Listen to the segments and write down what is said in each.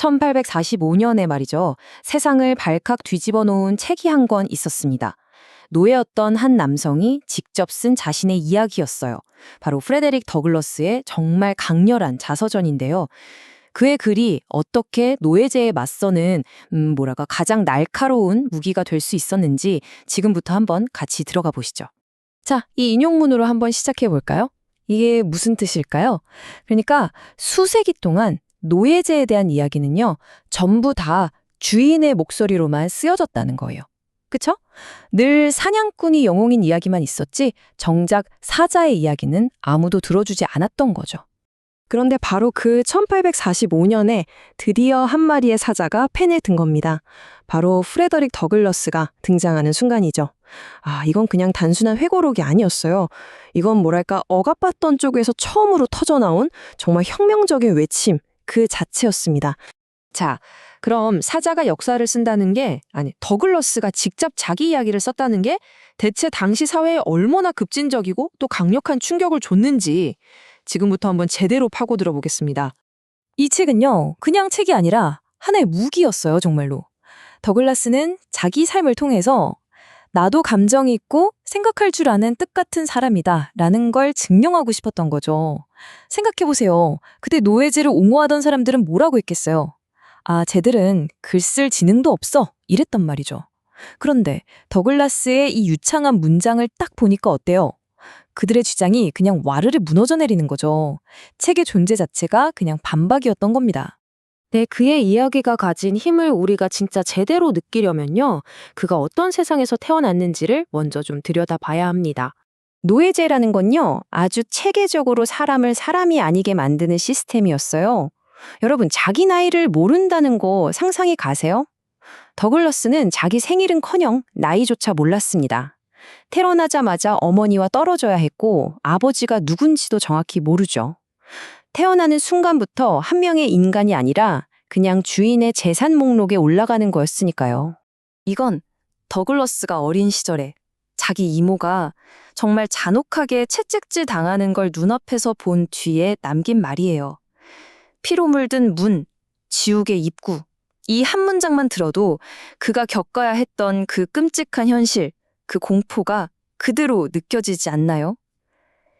1845년에 말이죠. 세상을 발칵 뒤집어 놓은 책이 한 권 있었습니다. 노예였던 한 남성이 직접 쓴 자신의 이야기였어요. 바로 프레데릭 더글러스의 정말 강렬한 자서전인데요. 그의 글이 어떻게 노예제에 맞서는 가장 날카로운 무기가 될 수 있었는지 지금부터 한번 같이 들어가 보시죠. 자, 이 인용문으로 한번 시작해 볼까요? 이게 무슨 뜻일까요? 그러니까 수세기 동안 노예제에 대한 이야기는요, 전부 다 주인의 목소리로만 쓰여졌다는 거예요. 그쵸? 늘 사냥꾼이 영웅인 이야기만 있었지 정작 사자의 이야기는 아무도 들어주지 않았던 거죠. 그런데 바로 그 1845년에 드디어 한 마리의 사자가 펜에 든 겁니다. 바로 프레더릭 더글러스가 등장하는 순간이죠. 이건 그냥 단순한 회고록이 아니었어요. 이건 억압받던 쪽에서 처음으로 터져나온 정말 혁명적인 외침 그 자체였습니다. 자, 그럼 사자가 역사를 쓴다는 게, 더글러스가 직접 자기 이야기를 썼다는 게 대체 당시 사회에 얼마나 급진적이고 또 강력한 충격을 줬는지 지금부터 한번 제대로 파고들어 보겠습니다. 이 책은요, 그냥 책이 아니라 하나의 무기였어요, 정말로. 더글라스는 자기 삶을 통해서 나도 감정이 있고 생각할 줄 아는 뜻같은 사람이다 라는 걸 증명하고 싶었던 거죠. 생각해보세요. 그때 노예제를 옹호하던 사람들은 뭐라고 했겠어요? 쟤들은 글 쓸 지능도 없어 이랬단 말이죠. 그런데 더글라스의 이 유창한 문장을 딱 보니까 어때요? 그들의 주장이 그냥 와르르 무너져 내리는 거죠. 책의 존재 자체가 그냥 반박이었던 겁니다. 네, 그의 이야기가 가진 힘을 우리가 진짜 제대로 느끼려면요, 그가 어떤 세상에서 태어났는지를 먼저 좀 들여다봐야 합니다. 노예제라는 건요, 아주 체계적으로 사람을 사람이 아니게 만드는 시스템이었어요. 여러분, 자기 나이를 모른다는 거 상상이 가세요? 더글러스는 자기 생일은커녕 나이조차 몰랐습니다. 태어나자마자 어머니와 떨어져야 했고 아버지가 누군지도 정확히 모르죠. 태어나는 순간부터 한 명의 인간이 아니라 그냥 주인의 재산 목록에 올라가는 거였으니까요. 이건 더글러스가 어린 시절에 자기 이모가 정말 잔혹하게 채찍질 당하는 걸 눈앞에서 본 뒤에 남긴 말이에요. 피로 물든 문, 지옥의 입구. 이 한 문장만 들어도 그가 겪어야 했던 그 끔찍한 현실, 그 공포가 그대로 느껴지지 않나요?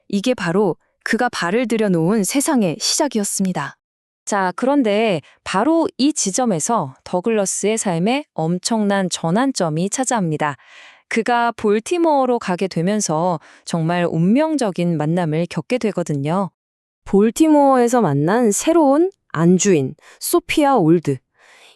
이게 바로 그가 발을 들여놓은 세상의 시작이었습니다. 자, 그런데 바로 이 지점에서 더글러스의 삶에 엄청난 전환점이 차지합니다. 그가 볼티모어로 가게 되면서 정말 운명적인 만남을 겪게 되거든요. 볼티모어에서 만난 새로운 안주인, 소피아 올드.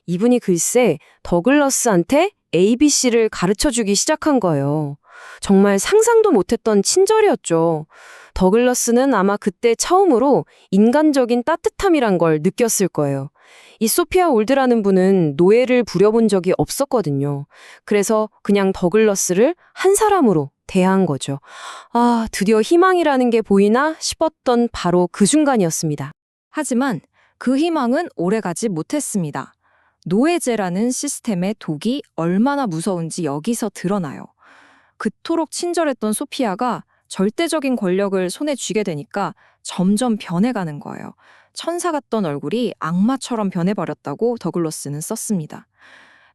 이분이 글쎄 더글러스한테 ABC를 가르쳐주기 시작한 거예요. 정말 상상도 못했던 친절이었죠. 더글러스는 아마 그때 처음으로 인간적인 따뜻함이란 걸 느꼈을 거예요. 이 소피아 올드라는 분은 노예를 부려본 적이 없었거든요. 그래서 그냥 더글러스를 한 사람으로 대한 거죠. 드디어 희망이라는 게 보이나 싶었던 바로 그 순간이었습니다. 하지만 그 희망은 오래가지 못했습니다. 노예제라는 시스템의 독이 얼마나 무서운지 여기서 드러나요. 그토록 친절했던 소피아가 절대적인 권력을 손에 쥐게 되니까 점점 변해가는 거예요. 천사 같던 얼굴이 악마처럼 변해버렸다고 더글러스는 썼습니다.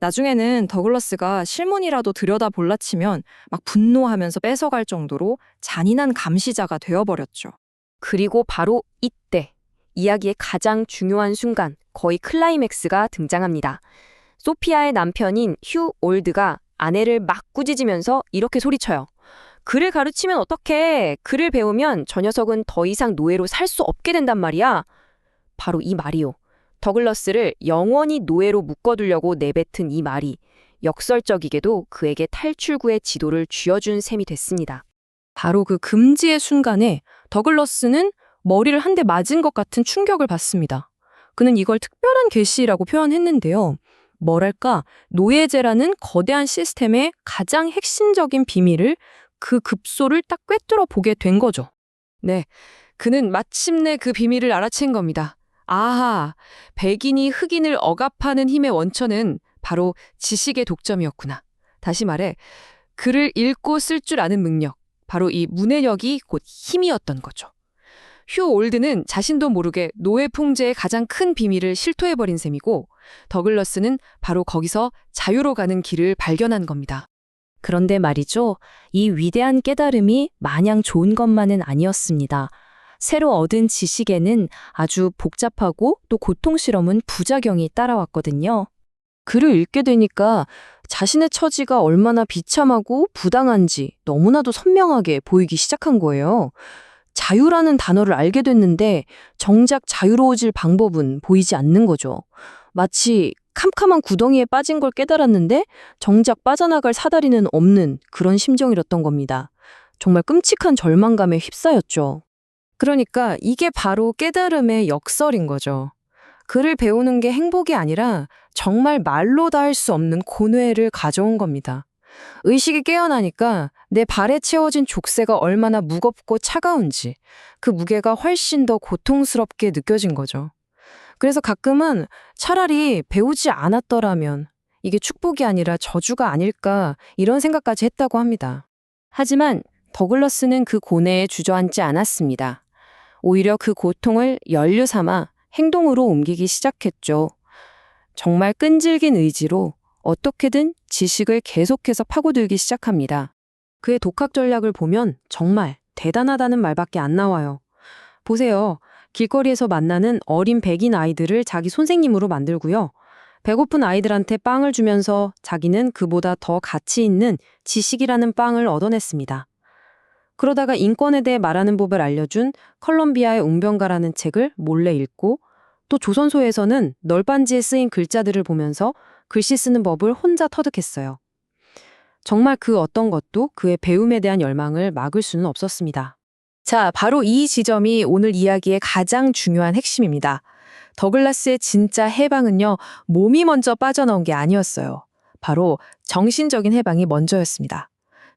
나중에는 더글러스가 실문이라도 들여다볼라 치면 막 분노하면서 뺏어갈 정도로 잔인한 감시자가 되어버렸죠. 그리고 바로 이때 이야기의 가장 중요한 순간, 거의 클라이맥스가 등장합니다. 소피아의 남편인 휴 올드가 아내를 막 꾸짖으면서 이렇게 소리쳐요. 글을 가르치면 어떡해? 글을 배우면 저 녀석은 더 이상 노예로 살 수 없게 된단 말이야. 바로 이 말이요. 더글러스를 영원히 노예로 묶어두려고 내뱉은 이 말이 역설적이게도 그에게 탈출구의 지도를 쥐어준 셈이 됐습니다. 바로 그 금지의 순간에 더글러스는 머리를 한 대 맞은 것 같은 충격을 받습니다. 그는 이걸 특별한 계시라고 표현했는데요. 노예제라는 거대한 시스템의 가장 핵심적인 비밀을 그 급소를 딱 꿰뚫어 보게 된 거죠. 네, 그는 마침내 그 비밀을 알아챈 겁니다. 백인이 흑인을 억압하는 힘의 원천은 바로 지식의 독점이었구나. 다시 말해, 글을 읽고 쓸 줄 아는 능력, 바로 이 문해력이 곧 힘이었던 거죠. 휴 올드는 자신도 모르게 노예 풍제의 가장 큰 비밀을 실토해버린 셈이고, 더글러스는 바로 거기서 자유로 가는 길을 발견한 겁니다. 그런데 말이죠. 이 위대한 깨달음이 마냥 좋은 것만은 아니었습니다. 새로 얻은 지식에는 아주 복잡하고 또 고통스러운 부작용이 따라왔거든요. 글을 읽게 되니까 자신의 처지가 얼마나 비참하고 부당한지 너무나도 선명하게 보이기 시작한 거예요. 자유라는 단어를 알게 됐는데 정작 자유로워질 방법은 보이지 않는 거죠. 마치 캄캄한 구덩이에 빠진 걸 깨달았는데 정작 빠져나갈 사다리는 없는 그런 심정이었던 겁니다. 정말 끔찍한 절망감에 휩싸였죠. 그러니까 이게 바로 깨달음의 역설인 거죠. 글을 배우는 게 행복이 아니라 정말 말로 다 할 수 없는 고뇌를 가져온 겁니다. 의식이 깨어나니까 내 발에 채워진 족쇄가 얼마나 무겁고 차가운지 그 무게가 훨씬 더 고통스럽게 느껴진 거죠. 그래서 가끔은 차라리 배우지 않았더라면 이게 축복이 아니라 저주가 아닐까 이런 생각까지 했다고 합니다. 하지만 더글러스는 그 고뇌에 주저앉지 않았습니다. 오히려 그 고통을 연료 삼아 행동으로 옮기기 시작했죠. 정말 끈질긴 의지로 어떻게든 지식을 계속해서 파고들기 시작합니다. 그의 독학 전략을 보면 정말 대단하다는 말밖에 안 나와요. 보세요. 길거리에서 만나는 어린 백인 아이들을 자기 선생님으로 만들고요. 배고픈 아이들한테 빵을 주면서 자기는 그보다 더 가치 있는 지식이라는 빵을 얻어냈습니다. 그러다가 인권에 대해 말하는 법을 알려준 컬럼비아의 웅변가라는 책을 몰래 읽고 또 조선소에서는 널빤지에 쓰인 글자들을 보면서 글씨 쓰는 법을 혼자 터득했어요. 정말 그 어떤 것도 그의 배움에 대한 열망을 막을 수는 없었습니다. 자, 바로 이 지점이 오늘 이야기의 가장 중요한 핵심입니다. 더글라스의 진짜 해방은요, 몸이 먼저 빠져나온 게 아니었어요. 바로 정신적인 해방이 먼저였습니다.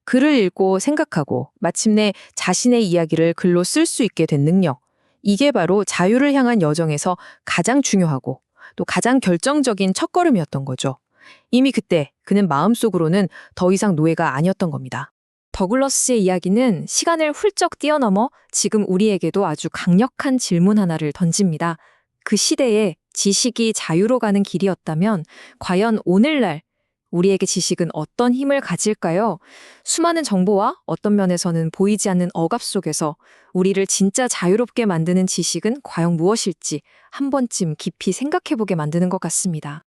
글을 읽고 생각하고 마침내 자신의 이야기를 글로 쓸 수 있게 된 능력. 이게 바로 자유를 향한 여정에서 가장 중요하고 또 가장 결정적인 첫걸음이었던 거죠. 이미 그때 그는 마음속으로는 더 이상 노예가 아니었던 겁니다. 더글러스의 이야기는 시간을 훌쩍 뛰어넘어 지금 우리에게도 아주 강력한 질문 하나를 던집니다. 그 시대에 지식이 자유로 가는 길이었다면 과연 오늘날 우리에게 지식은 어떤 힘을 가질까요? 수많은 정보와 어떤 면에서는 보이지 않는 억압 속에서 우리를 진짜 자유롭게 만드는 지식은 과연 무엇일지 한 번쯤 깊이 생각해보게 만드는 것 같습니다.